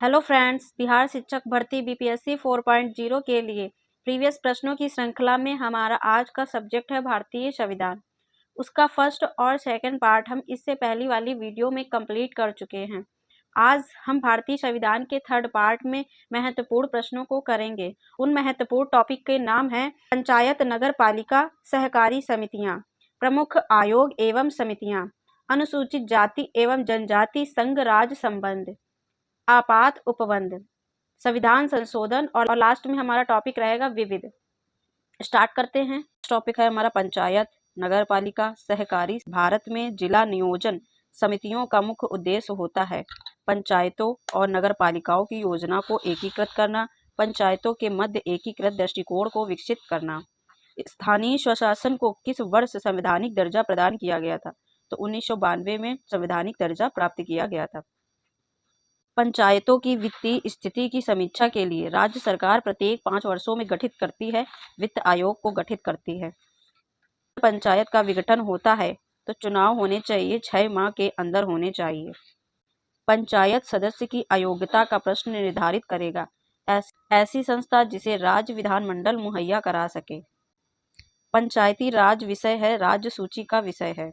Hello friends, Bihar शिक्षक भर्ती BPSC 4.0 के लिए प्रीवियस प्रश्नों की श्रृंखला में हमारा आज का सब्जेक्ट है भारतीय संविधान। उसका फर्स्ट और सेकंड पार्ट हम इससे पहली वाली वीडियो में कंप्लीट कर चुके हैं। आज हम भारतीय संविधान के थर्ड पार्ट में महत्वपूर्ण प्रश्नों को करेंगे। उन महत्वपूर्ण टॉपिक के नाम हैं पंचायत, नगर पालिका, सहकारी समितियाँ, प्रमुख आयोग एवं समितियाँ, अनुसूचित जाति एवं जनजाति संघ राज्य संबंध, आपात उपबंध, संविधान संशोधन और लास्ट में हमारा टॉपिक रहेगा विविध। स्टार्ट करते हैं। टॉपिक है हमारा पंचायत, नगर पालिका, सहकारी। भारत में जिला नियोजन समितियों का मुख्य उद्देश्य होता है पंचायतों और नगर पालिकाओं की योजना को एकीकृत करना, पंचायतों के मध्य एकीकृत दृष्टिकोण को विकसित करना। स्थानीय स्वशासन को किस वर्ष संवैधानिक दर्जा प्रदान किया गया था? तो 1992 में संवैधानिक दर्जा प्राप्त किया गया था। पंचायतों की वित्तीय स्थिति की समीक्षा के लिए राज्य सरकार प्रत्येक 5 वर्षों में गठित करती है वित्त आयोग को गठित करती है। पंचायत का विघटन होता है तो चुनाव होने चाहिए, 6 माह के अंदर होने चाहिए। पंचायत सदस्य की अयोग्यता का प्रश्न निर्धारित करेगा ऐसी संस्था जिसे राज्य विधानमंडल मुहैया करा सके। पंचायती राज विषय है, राज्य सूची का विषय है।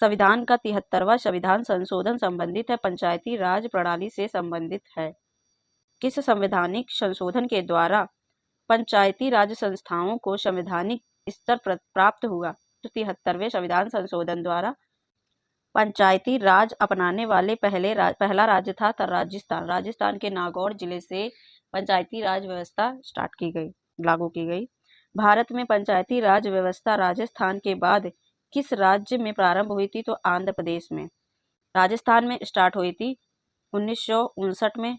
संविधान का 73वां संविधान संशोधन संबंधित है, पंचायती राज प्रणाली से संबंधित है। किस संवैधानिक संशोधन के द्वारा पंचायती राज संस्थाओं को संवैधानिक स्तर प्राप्त हुआ? तो 73वें संविधान संशोधन द्वारा। पंचायती राज अपनाने वाले पहला राज्य था राजस्थान। राजस्थान के नागौर जिले से पंचायती राज व्यवस्था लागू की गई। भारत में पंचायती राज व्यवस्था राजस्थान के बाद किस राज्य में प्रारंभ हुई थी? तो आंध्र प्रदेश में। राजस्थान में स्टार्ट हुई थी 1959 में,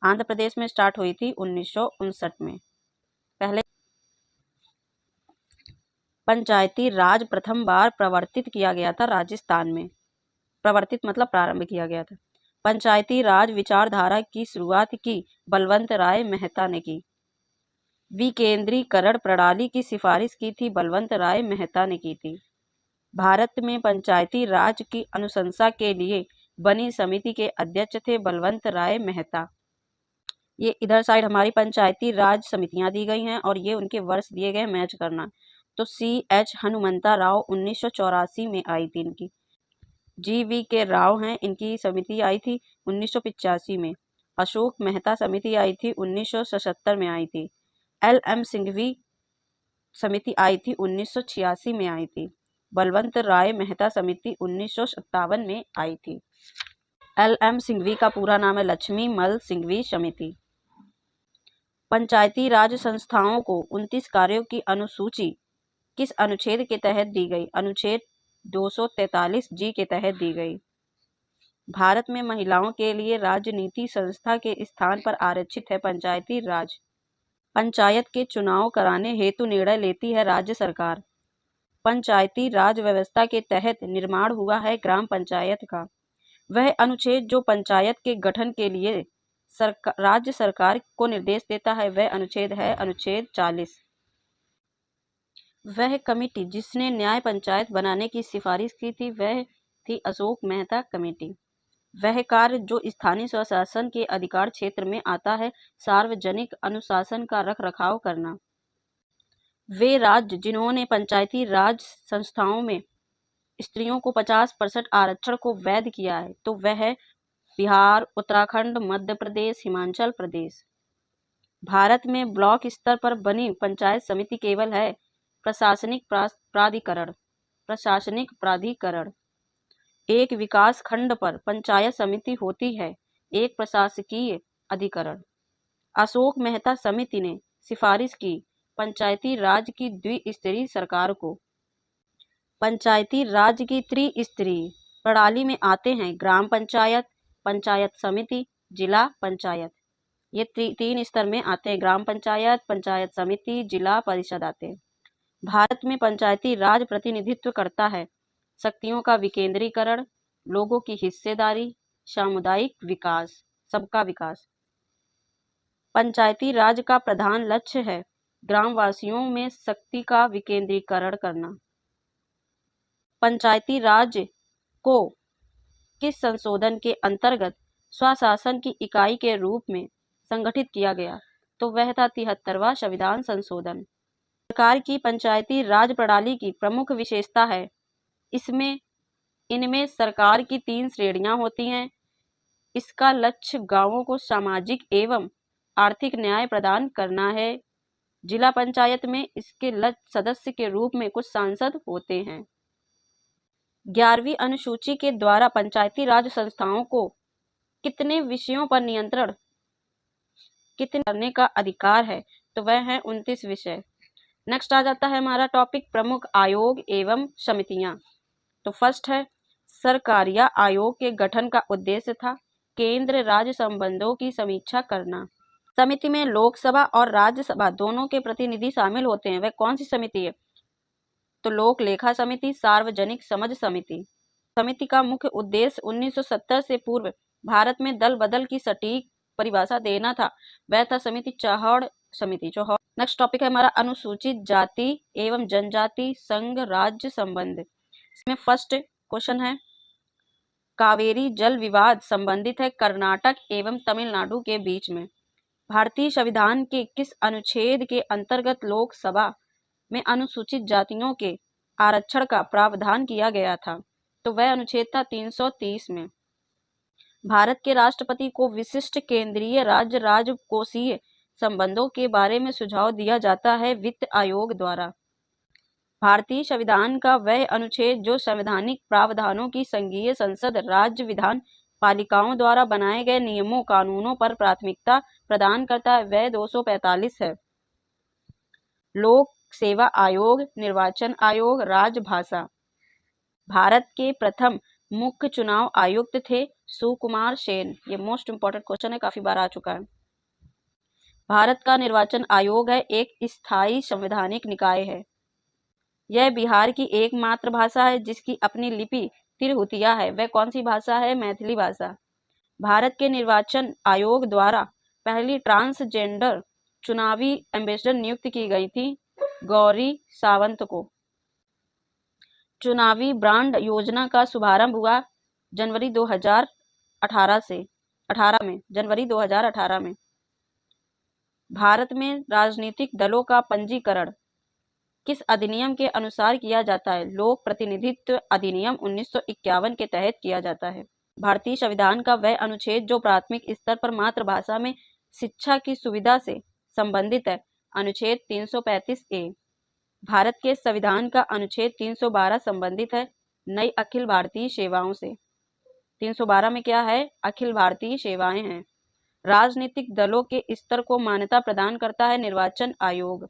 आंध्र प्रदेश में स्टार्ट हुई थी 1959 में। पहले पंचायती राज प्रथम बार प्रवर्तित किया गया था राजस्थान में। प्रवर्तित मतलब प्रारंभ किया गया था। पंचायती राज विचारधारा की शुरुआत की बलवंत राय मेहता ने की। विकेंद्रीकरण प्रणाली की सिफारिश की थी बलवंत राय मेहता ने की थी। भारत में पंचायती राज की अनुशंसा के लिए बनी समिति के अध्यक्ष थे बलवंत राय मेहता। ये इधर साइड हमारी पंचायती राज समितियां दी गई हैं और ये उनके वर्ष दिए गए, मैच करना। तो CH हनुमंता राव 1984 में आई थी इनकी। GV के राव हैं, इनकी समिति आई थी 1985 में। अशोक मेहता समिति आई थी 1977 में आई थी। LM सिंघवी समिति आई थी 1986 में आई थी। बलवंत राय मेहता समिति 1957 में आई थी। LM सिंघवी का पूरा नाम है लक्ष्मी मल सिंघवी समिति। पंचायती राज संस्थाओं को 29 कार्यों की अनुसूची किस अनुच्छेद के तहत दी गई? अनुच्छेद 243G के तहत दी गई। भारत में महिलाओं के लिए राजनीति संस्था के स्थान पर आरक्षित है पंचायती राज। पंचायत के चुनाव कराने हेतु निर्णय लेती है राज्य सरकार। पंचायती राज व्यवस्था के तहत निर्माण हुआ है ग्राम पंचायत का। वह अनुच्छेद जो पंचायत के गठन के लिए राज्य सरकार को निर्देश देता है वह अनुच्छेद है अनुच्छेद 40। वह कमेटी जिसने न्याय पंचायत बनाने की सिफारिश की थी वह थी अशोक मेहता कमेटी। वह कार्य जो स्थानीय स्वशासन के अधिकार क्षेत्र में आता है सार्वजनिक अनुशासन का रख रखाव करना। वे राज्य जिन्होंने पंचायती राज संस्थाओं में स्त्रियों को 50% आरक्षण को वैध किया है तो वह है बिहार, उत्तराखंड, मध्य प्रदेश, हिमाचल प्रदेश। भारत में ब्लॉक स्तर पर बनी पंचायत समिति केवल है प्रशासनिक प्राधिकरण। प्रशासनिक प्राधिकरण। एक विकास खंड पर पंचायत समिति होती है, एक प्रशासकीय अधिकरण। अशोक मेहता समिति ने सिफारिश की पंचायती राज की द्विस्तरीय सरकार को। पंचायती राज की त्रिस्तरीय प्रणाली में आते हैं ग्राम पंचायत, पंचायत समिति, जिला पंचायत। ये 3 स्तर में आते हैं, ग्राम पंचायत, पंचायत समिति, जिला परिषद आते हैं। भारत में पंचायती राज प्रतिनिधित्व करता है शक्तियों का विकेंद्रीकरण, लोगों की हिस्सेदारी, सामुदायिक विकास, सबका विकास। पंचायती राज का प्रधान लक्ष्य है ग्रामवासियों में शक्ति का विकेंद्रीकरण करना। पंचायती राज को किस संशोधन के अंतर्गत स्वशासन की इकाई के रूप में संगठित किया गया, तो वह था 73वां संविधान संशोधन। सरकार की पंचायती राज प्रणाली की प्रमुख विशेषता है, इनमें सरकार की 3 श्रेणियां होती हैं। इसका लक्ष्य गांवों को सामाजिक एवं आर्थिक न्याय प्रदान करना है। जिला पंचायत में इसके सदस्य के रूप में कुछ सांसद होते हैं। 11वीं अनुसूची के द्वारा पंचायती राज संस्थाओं को कितने विषयों पर नियंत्रण करने का अधिकार है, तो वह है 29 विषय। नेक्स्ट आ जाता है हमारा टॉपिक प्रमुख आयोग एवं समितियां। तो फर्स्ट है सरकारिया आयोग के गठन का उद्देश्य था केंद्र राज्य संबंधों की समीक्षा करना। समिति में लोकसभा और राज्यसभा दोनों के प्रतिनिधि शामिल होते हैं। वह कौन सी समिति है, तो लोक लेखा समिति, सार्वजनिक समझ समिति। समिति का मुख्य उद्देश्य 1970 से पूर्व भारत में दल बदल की सटीक परिभाषा देना था। वह था समिति चौहान समिति। नेक्स्ट टॉपिक है हमारा अनुसूचित जाति एवं जनजाति संघ राज्य संबंध। इसमें फर्स्ट क्वेश्चन है कावेरी जल विवाद संबंधित है कर्नाटक एवं तमिलनाडु के बीच में। भारतीय संविधान के किस अनुच्छेद के अंतर्गत लोकसभा में अनुसूचित जातियों के आरक्षण का प्रावधान किया गया था, तो वह अनुच्छेद था 330 में। भारत के राष्ट्रपति को विशिष्ट केंद्रीय राज्य राजकोषीय संबंधों के बारे में सुझाव दिया जाता है वित्त आयोग द्वारा। भारतीय संविधान का वह अनुच्छेद जो संवैधानिक प्रावधानों की संघीय संसद राज्य विधान पालिकाओं द्वारा बनाए गए नियमों कानूनों पर प्राथमिकता प्रदान करता है, वह 245 है। लोक सेवा आयोग, निर्वाचन आयोग, राजभाषा। भारत के प्रथम मुख्य चुनाव आयुक्त थे सुकुमार सेन। ये मोस्ट इंपॉर्टेंट क्वेश्चन है, काफी बार आ चुका है। भारत का निर्वाचन आयोग है एक स्थायी संवैधानिक निकाय है। यह बिहार की एकमात्र भाषा है जिसकी अपनी लिपि तिरहुतिया है। वह कौन सी भाषा है, मैथिली भाषा। भारत के निर्वाचन आयोग द्वारा पहली ट्रांसजेंडर चुनावी एम्बेसडर नियुक्त की गई थी गौरी सावंत को। चुनावी ब्रांड योजना का शुभारंभ हुआ जनवरी 2018 में। भारत में राजनीतिक दलों का पंजीकरण किस अधिनियम के अनुसार किया जाता है, लोक प्रतिनिधित्व अधिनियम 1951 के तहत किया जाता है। भारतीय संविधान का वह अनुच्छेद जो प्राथमिक स्तर पर मातृभाषा में शिक्षा की सुविधा से संबंधित है, अनुच्छेद 335A। भारत के संविधान का अनुच्छेद 312 संबंधित है नई अखिल भारतीय सेवाओं से। 312 में क्या है, अखिल भारतीय सेवाएं हैं। राजनीतिक दलों के स्तर को मान्यता प्रदान करता है निर्वाचन आयोग।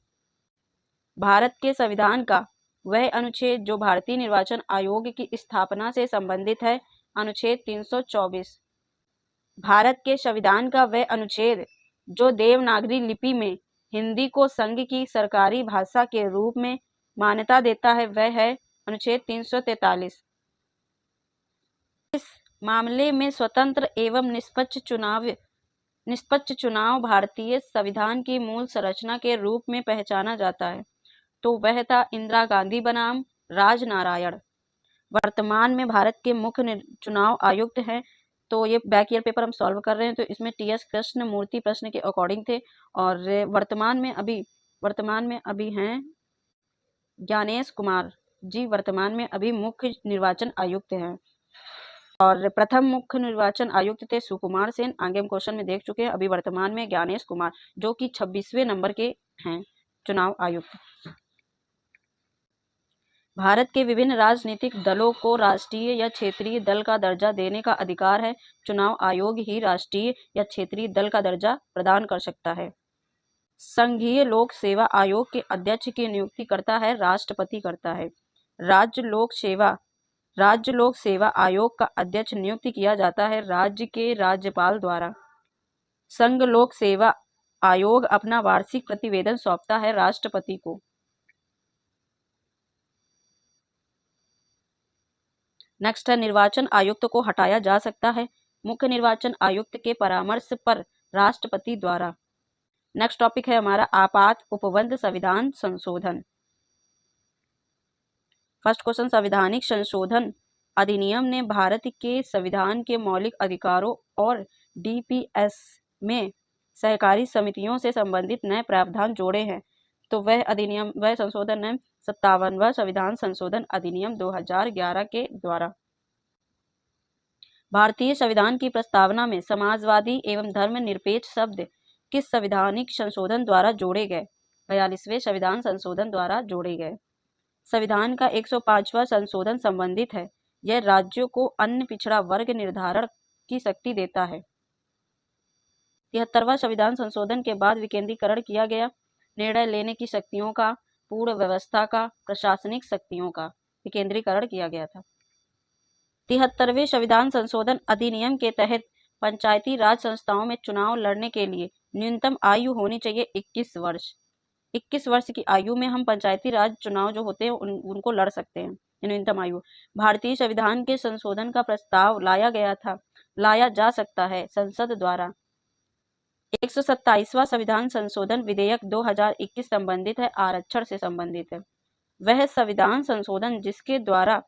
भारत के संविधान का वह अनुच्छेद जो भारतीय निर्वाचन आयोग की स्थापना से संबंधित है, अनुच्छेद 324। भारत के संविधान का वह अनुच्छेद जो देवनागरी लिपि में हिंदी को संघ की सरकारी भाषा के रूप में मान्यता देता है, वह है अनुच्छेद 343। इस मामले में स्वतंत्र एवं निष्पक्ष चुनाव भारतीय संविधान की मूल संरचना के रूप में पहचाना जाता है, तो वह था इंदिरा गांधी बनाम राजनारायण। वर्तमान में भारत के मुख्य चुनाव आयुक्त हैं, तो ये बैक ईयर पेपर हम सॉल्व कर रहे हैं, तो इसमें TS कृष्णमूर्ति प्रश्न के अकॉर्डिंग थे। और वर्तमान में अभी हैं ज्ञानेश कुमार जी, वर्तमान में अभी मुख्य निर्वाचन आयुक्त हैं। और प्रथम मुख्य निर्वाचन आयुक्त थे सुकुमार सेन, आगे हम क्वेश्चन में देख चुके हैं। अभी वर्तमान में ज्ञानेश कुमार जो कि 26वें नंबर के हैं चुनाव आयुक्त। भारत के विभिन्न राजनीतिक दलों को राष्ट्रीय या क्षेत्रीय दल का दर्जा देने का अधिकार है। चुनाव आयोग ही राष्ट्रीय या क्षेत्रीय दल का दर्जा प्रदान कर सकता है। संघीय लोक सेवा आयोग के अध्यक्ष की नियुक्ति करता है राष्ट्रपति करता है। राज्य लोक सेवा आयोग का अध्यक्ष नियुक्त किया जाता है राज्य के राज्यपाल द्वारा। संघ लोक सेवा आयोग अपना वार्षिक प्रतिवेदन सौंपता है राष्ट्रपति को। नेक्स्ट है निर्वाचन आयुक्त को हटाया जा सकता है मुख्य निर्वाचन आयुक्त के परामर्श पर राष्ट्रपति द्वारा। नेक्स्ट टॉपिक है हमारा आपात उपबंध संविधान संशोधन। फर्स्ट क्वेश्चन, संवैधानिक संशोधन अधिनियम ने भारत के संविधान के मौलिक अधिकारों और डीपीएस में सहकारी समितियों से संबंधित नए प्रावधान जोड़े हैं। तो वह संशोधन है 57वां संविधान संशोधन अधिनियम 2011 के द्वारा। भारतीय संविधान की प्रस्तावना में समाजवादी एवं धर्मनिरपेक्ष शब्द किस संवैधानिक संशोधन द्वारा जोड़े गए? 42वें संविधान संशोधन द्वारा जोड़े गए। संविधान का 105वां संशोधन संबंधित है। यह राज्यों को अन्य पिछड़ा वर्ग निर्धारण की शक्ति देता है। 73वां संविधान संशोधन के बाद विकेंद्रीकरण किया गया। निर्णय लेने की शक्तियों का, पूर्ण व्यवस्था का, प्रशासनिक शक्तियों का विकेंद्रीकरण किया गया था। 73वें संविधान संशोधन अधिनियम के तहत पंचायती राज संस्थाओं में चुनाव लड़ने के लिए न्यूनतम आयु होनी चाहिए 21 वर्ष। 21 वर्ष की आयु में हम पंचायती राज चुनाव जो होते हैं उनको लड़ सकते हैं, न्यूनतम आयु। भारतीय संविधान के संशोधन का प्रस्ताव लाया जा सकता है संसद द्वारा। 127वां संविधान संशोधन विधेयक 2021 संबंधित है, आरक्षण से संबंधित है। वह संविधान संशोधन जिसके द्वारा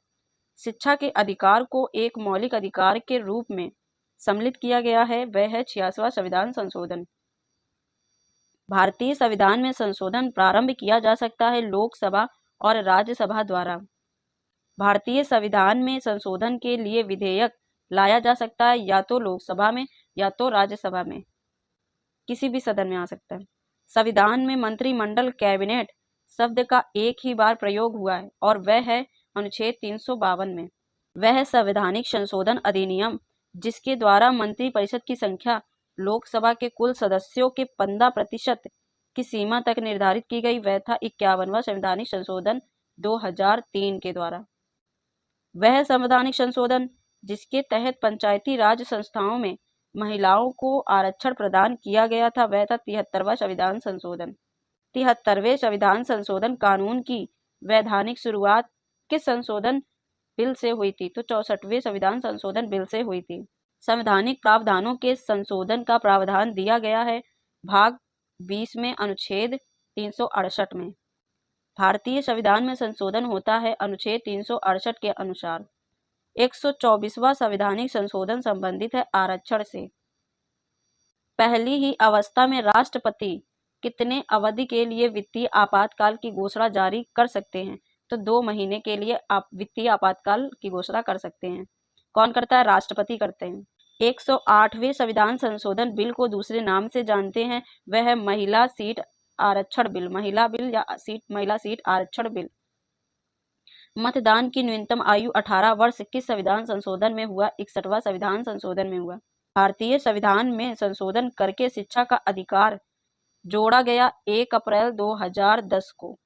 शिक्षा के अधिकार को एक मौलिक अधिकार के रूप में सम्मिलित किया गया है, वह है 86वां संविधान संशोधन। भारतीय संविधान में संशोधन प्रारंभ किया जा सकता है लोकसभा और राज्यसभा द्वारा। भारतीय संविधान में संशोधन के लिए विधेयक लाया जा सकता है या तो लोकसभा में या तो राज्यसभा में, किसी भी सदन में आ सकता है। संविधान में मंत्रिमंडल कैबिनेट शब्द का एक ही बार प्रयोग हुआ है और वह है अनुच्छेद 352 में। वह संवैधानिक संशोधन अधिनियम जिसके द्वारा मंत्रिपरिषद की संख्या लोकसभा के कुल सदस्यों के 15% की सीमा तक निर्धारित की गई, वह था 51वां संवैधानिक संशोधन 2003 के द्वारा। वह संवैधानिक संशोधन जिसके तहत पंचायती राज संस्थाओं में महिलाओं को आरक्षण प्रदान किया गया था, वह था 73वां संविधान संशोधन। 73वें संविधान संशोधन कानून की वैधानिक शुरुआत किस संशोधन बिल से हुई थी? तो 64वें संविधान संशोधन बिल से हुई थी। संवैधानिक प्रावधानों के संशोधन का प्रावधान दिया गया है भाग 20 में अनुच्छेद 368 में। भारतीय संविधान में संशोधन होता है अनुच्छेद 368 के अनुसार। 124वां संवैधानिक संशोधन संबंधित है आरक्षण से। पहली ही अवस्था में राष्ट्रपति कितने अवधि के लिए वित्तीय आपातकाल की घोषणा जारी कर सकते हैं? तो 2 महीने के लिए आप वित्तीय आपातकाल की घोषणा कर सकते हैं। कौन करता है? राष्ट्रपति करते हैं। 108वें संविधान संशोधन बिल को दूसरे नाम से जानते हैं, वह है महिला सीट आरक्षण बिल। महिला सीट आरक्षण बिल। मतदान की न्यूनतम आयु 18 वर्ष किस संविधान संशोधन में हुआ? 61वां संविधान संशोधन में हुआ। भारतीय संविधान में संशोधन करके शिक्षा का अधिकार जोड़ा गया 1 अप्रैल 2010 को।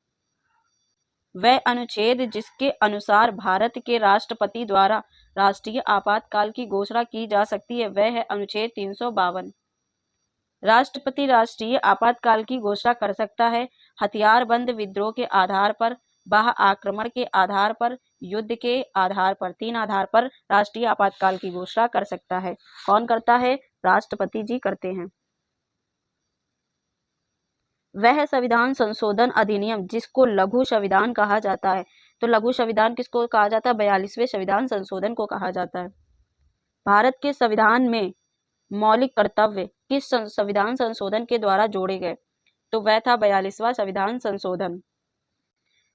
वह अनुच्छेद जिसके अनुसार भारत के राष्ट्रपति द्वारा राष्ट्रीय आपातकाल की घोषणा की जा सकती है, वह है अनुच्छेद 352। राष्ट्रपति राष्ट्रीय आपातकाल की घोषणा कर सकता है हथियारबंद विद्रोह के आधार पर, बाह्य आक्रमण के आधार पर, युद्ध के आधार पर। 3 आधार पर राष्ट्रीय आपातकाल की घोषणा कर सकता है। कौन करता है? राष्ट्रपति जी करते हैं। वह संविधान संशोधन अधिनियम जिसको लघु संविधान कहा जाता है, तो लघु संविधान किसको कहा जाता है? 42वें संविधान संशोधन को कहा जाता है। भारत के संविधान में मौलिक कर्तव्य किस संविधान संशोधन के द्वारा जोड़े गए? तो वह था 42वां संविधान संशोधन।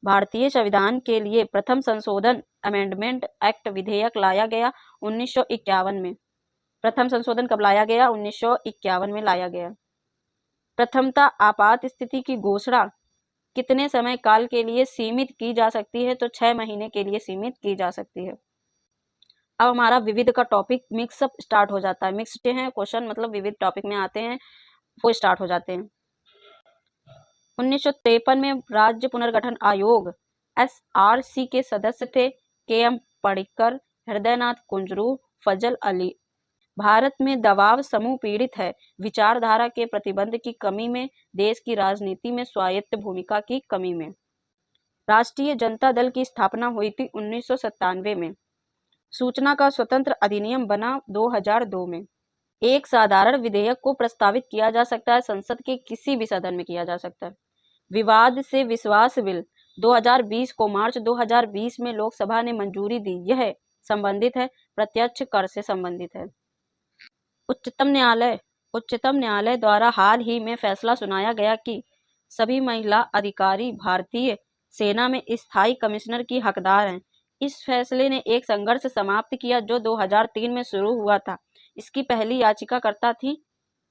भारतीय संविधान के लिए प्रथम संशोधन अमेंडमेंट एक्ट विधेयक लाया गया 1951 में। प्रथम संशोधन कब लाया गया? 1951 में लाया गया। प्रथमतः आपात स्थिति की घोषणा कितने समय काल के लिए सीमित की जा सकती है? तो 6 महीने के लिए सीमित की जा सकती है। अब हमारा विविध का टॉपिक मिक्सअप स्टार्ट हो जाता है। मिक्स्ड हैं क्वेश्चन, मतलब विविध टॉपिक में आते हैं, वो स्टार्ट हो जाते हैं। 1953 में राज्य पुनर्गठन आयोग SRC के सदस्य थे KM पडिक्कर, हृदयनाथ कुंजरू, फजल अली। भारत में दबाव समूह पीड़ित है विचारधारा के प्रतिबंध की कमी में, देश की राजनीति में स्वायत्त भूमिका की कमी में। राष्ट्रीय जनता दल की स्थापना हुई थी 1997 में। सूचना का स्वतंत्र अधिनियम बना 2002 में। एक साधारण विधेयक को प्रस्तावित किया जा सकता है, संसद के किसी भी सदन में किया जा सकता है। विवाद से विश्वास बिल 2020 को मार्च 2020 में लोकसभा ने मंजूरी दी। यह संबंधित है, प्रत्यक्ष कर से संबंधित है। उच्चतम न्यायालय द्वारा हाल ही में फैसला सुनाया गया कि सभी महिला अधिकारी भारतीय सेना में स्थायी कमिश्नर की हकदार हैं। इस फैसले ने एक संघर्ष समाप्त किया जो 2003 में शुरू हुआ था। इसकी पहली याचिकाकर्ता थी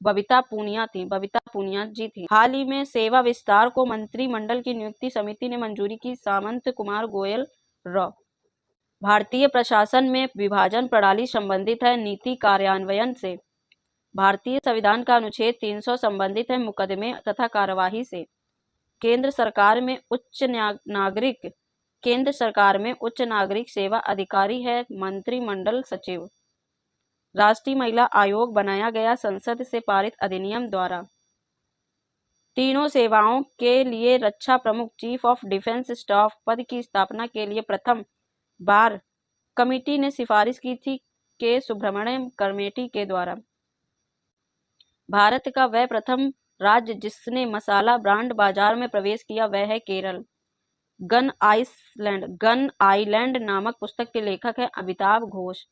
बबीता पूनिया जी थी। हाल ही में सेवा विस्तार को मंत्रिमंडल की नियुक्ति समिति ने मंजूरी की। सामंत कुमार गोयल भारतीय प्रशासन में विभाजन प्रणाली संबंधित है नीति कार्यान्वयन से। भारतीय संविधान का अनुच्छेद 300 संबंधित है मुकदमे तथा कार्यवाही से। केंद्र सरकार में उच्च नागरिक सेवा अधिकारी है मंत्रिमंडल सचिव। राष्ट्रीय महिला आयोग बनाया गया संसद से पारित अधिनियम द्वारा। तीनों सेवाओं के लिए रक्षा प्रमुख चीफ ऑफ डिफेंस स्टाफ पद की स्थापना के लिए प्रथम बार कमेटी ने सिफारिश की थी के सुब्रमण्यम कमेटी के द्वारा। भारत का वह प्रथम राज्य जिसने मसाला ब्रांड बाजार में प्रवेश किया वह है केरल। गन आइलैंड नामक पुस्तक के लेखक है अमिताभ घोष।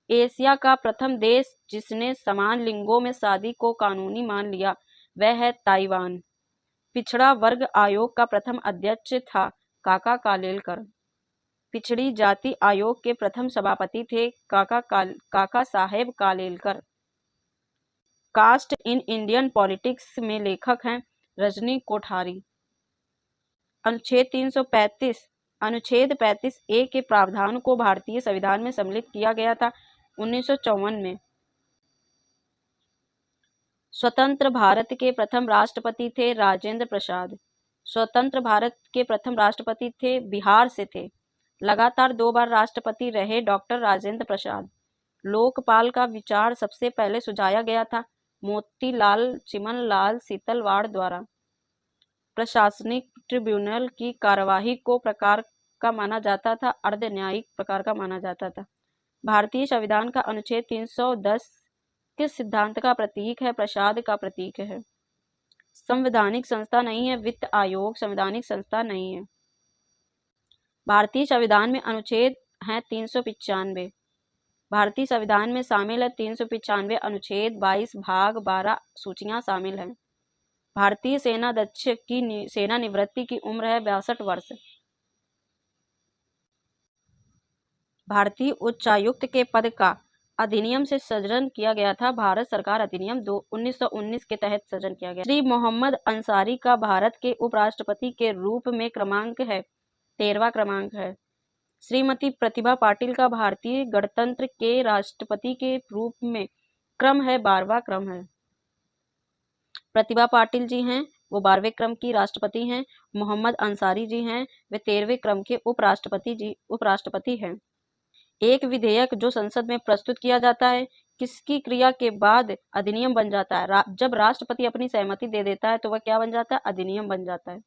एशिया का प्रथम देश जिसने समान लिंगों में शादी को कानूनी मान लिया वह है ताइवान। पिछड़ा वर्ग आयोग का प्रथम अध्यक्ष था काका कालेलकर। पिछड़ी जाति आयोग के प्रथम सभापति थे Kaka Saheb Kalelkar. Caste in Indian politics में लेखक हैं रजनी कोठारी। अनुच्छेद 35A के प्रावधान को भारतीय संविधान में सम्मिलित किया गया था 1954 में। स्वतंत्र भारत के प्रथम राष्ट्रपति थे राजेंद्र प्रसाद। स्वतंत्र भारत के प्रथम राष्ट्रपति थे बिहार से थे। लगातार 2 बार राष्ट्रपति रहे डॉक्टर राजेंद्र प्रसाद। लोकपाल का विचार सबसे पहले सुझाया गया था मोतीलाल चिमनलाल सीतलवाड़ द्वारा। प्रशासनिक ट्रिब्यूनल की कार्यवाही को प्रकार का माना जाता था, अर्ध न्यायिक प्रकार का माना जाता था। भारतीय संविधान का अनुच्छेद 310 किस सिद्धांत का प्रतीक है? प्रसाद का प्रतीक है। संवैधानिक संस्था नहीं है वित्त आयोग, संवैधानिक संस्था नहीं है। भारतीय संविधान में अनुच्छेद हैं 395। भारतीय संविधान में शामिल है 395 अनुच्छेद, 22 भाग, 12 सूचियां शामिल हैं। भारतीय सेनाध्यक्ष की सेवानिवृत्ति की उम्र है 62 वर्ष। भारतीय उच्चायुक्त के पद का अधिनियम से सृजन किया गया था। भारत सरकार अधिनियम 1919 के तहत सृजन किया गया। श्री मोहम्मद अंसारी का भारत के उपराष्ट्रपति के रूप में क्रमांक है 13वां क्रमांक है। श्रीमती प्रतिभा पाटिल का भारतीय गणतंत्र के राष्ट्रपति के रूप में क्रम है 12वां क्रम है। प्रतिभा पाटिल जी हैं वो 12वें क्रम की राष्ट्रपति हैं। मोहम्मद अंसारी जी हैं वे 13वें क्रम के उपराष्ट्रपति हैं। एक विधेयक जो संसद में प्रस्तुत किया जाता है किसकी क्रिया के बाद अधिनियम बन जाता है? जब राष्ट्रपति अपनी सहमति दे देता है तो वह क्या बन जाता है? अधिनियम बन जाता है।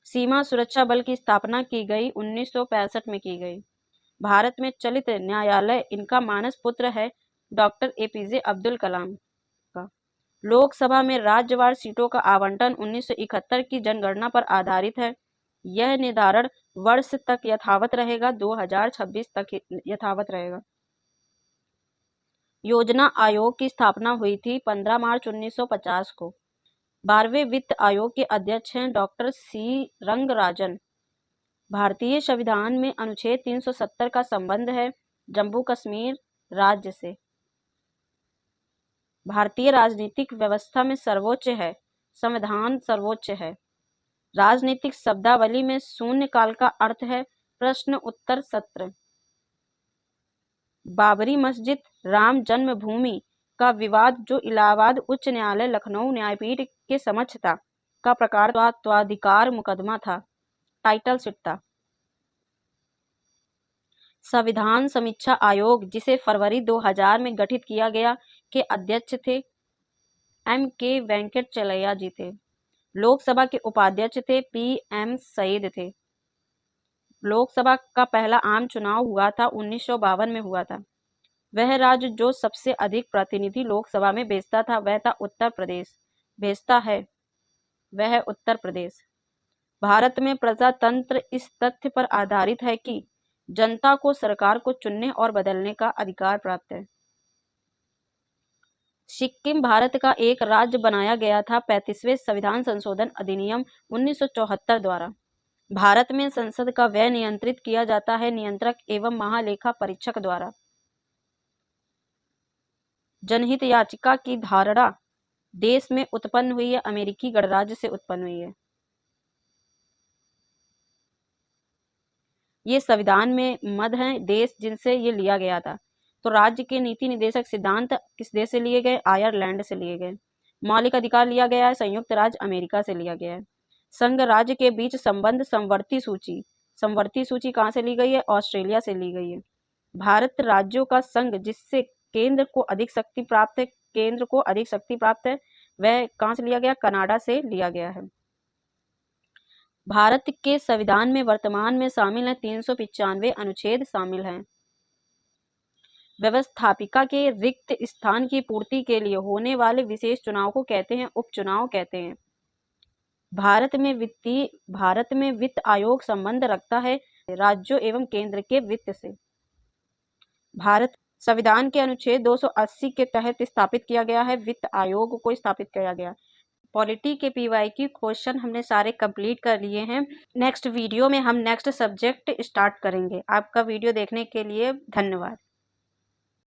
सीमा सुरक्षा बल की स्थापना की गई 1965 में की गई। भारत में चलित न्यायालय इनका मानस पुत्र है डॉक्टर APJ अब्दुल कलाम का। लोकसभा में राज्यवार सीटों का आवंटन 1971 की जनगणना पर आधारित है। यह निर्धारण वर्ष तक यथावत रहेगा, 2026 तक यथावत रहेगा। योजना आयोग की स्थापना हुई थी 15 मार्च 1950 को। 12वें वित्त आयोग के अध्यक्ष हैं डॉक्टर C रंगराजन। भारतीय संविधान में अनुच्छेद 370 का संबंध है जम्मू कश्मीर राज्य से। भारतीय राजनीतिक व्यवस्था में सर्वोच्च है, संविधान सर्वोच्च है। राजनीतिक शब्दावली में शून्यकाल का अर्थ है प्रश्न उत्तर सत्र। बाबरी मस्जिद राम जन्मभूमि का विवाद जो इलाहाबाद उच्च न्यायालय लखनऊ न्यायपीठ के समक्ष था का प्रकारत्वाधिकार मुकदमा था, टाइटल सिट था। संविधान समीक्षा आयोग जिसे फरवरी 2000 में गठित किया गया के अध्यक्ष थे M.K. वेंकटचलैया जी थे। लोकसभा के उपाध्यक्ष थे P.M. सईद थे। लोकसभा का पहला आम चुनाव हुआ था 1952 में हुआ था। वह राज्य जो सबसे अधिक प्रतिनिधि लोकसभा में भेजता था वह था उत्तर प्रदेश। भेजता है वह है उत्तर प्रदेश। भारत में प्रजातंत्र इस तथ्य पर आधारित है कि जनता को सरकार को चुनने और बदलने का अधिकार प्राप्त है। सिक्किम भारत का एक राज्य बनाया गया था 35वें संविधान संशोधन अधिनियम 1974 द्वारा। भारत में संसद का व्यय नियंत्रित किया जाता है नियंत्रक एवं महालेखा परीक्षक द्वारा। जनहित याचिका की धारणा देश में उत्पन्न हुई है, अमेरिकी गणराज्य से उत्पन्न हुई है। ये संविधान में मद हैं देश जिनसे ये लिया गया था। तो राज्य के नीति निर्देशक सिद्धांत किस देश से लिए गए? आयरलैंड से लिए गए। मौलिक अधिकार लिया गया है संयुक्त राज्य अमेरिका से लिया गया है। संघ राज्य के बीच संबंध समवर्ती सूची कहाँ से ली गई है? ऑस्ट्रेलिया से ली गई है। भारत राज्यों का संघ जिससे केंद्र को अधिक शक्ति प्राप्त है वह कहाँ से लिया गया? कनाडा से लिया गया है। भारत के संविधान में वर्तमान में शामिल हैं 395 अनुच्छेद शामिल हैं। व्यवस्थापिका के रिक्त स्थान की पूर्ति के लिए होने वाले विशेष चुनाव को कहते हैं उपचुनाव कहते हैं। भारत में वित्त आयोग संबंध रखता है राज्यों एवं केंद्र के वित्त से। भारत संविधान के अनुच्छेद 280 के तहत स्थापित किया गया है वित्त आयोग को स्थापित किया गया। पॉलिटी के PYQ क्वेश्चन हमने सारे कंप्लीट कर लिए हैं। नेक्स्ट वीडियो में हम नेक्स्ट सब्जेक्ट स्टार्ट करेंगे। आपका वीडियो देखने के लिए धन्यवाद।